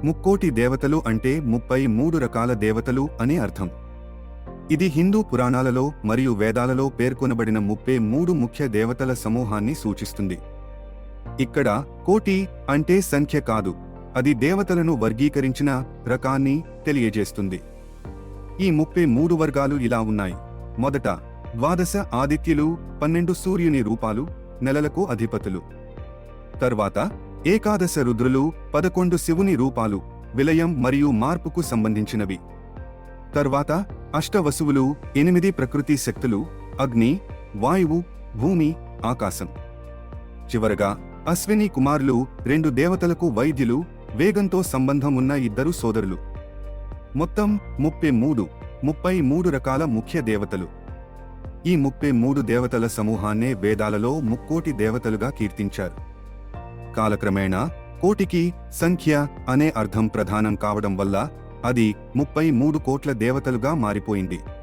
ముక్కోటి దేవతలు అంటే 33 రకాల దేవతలు అని అర్థం. ఇది హిందూ పురాణాలలో మరియు వేదాలలో పేర్కొనబడిన 33 ముఖ్య దేవతల సమూహాన్ని సూచిస్తుంది. ఇక్కడ కోటి అంటే సంఖ్య కాదు, అది దేవతలను వర్గీకరించిన రకాన్ని తెలియజేస్తుంది. ఈ 33 వర్గాలు ఇలా ఉన్నాయి. మొదట ద్వాదశ ఆదిత్యులు, 12 సూర్యుని రూపాలు, నెలలకు అధిపతులు. తర్వాత ఏకాదశ రుద్రులు, 11 శివుని రూపాలు, విలయం మరియు మార్పుకు సంబంధించినవి. తర్వాత అష్టవసువులు, 8 ప్రకృతి శక్తులు, అగ్ని, వాయువు, భూమి, ఆకాశం. చివరగా అశ్విని కుమారులు, 2 దేవతలకు వైద్యులు, వేగంతో సంబంధం ఉన్న 2 సోదరులు. మొత్తం 33 రకాల ముఖ్య దేవతలు. ఈ 33 దేవతల సమూహాన్నే వేదాలలో ముక్కోటి దేవతలుగా కీర్తించారు. కాలక్రమేణా కోటికి సంఖ్య అనే అర్థం ప్రధానం కావడం వల్ల అది 33 కోట్ల దేవతలుగా మారిపోయింది.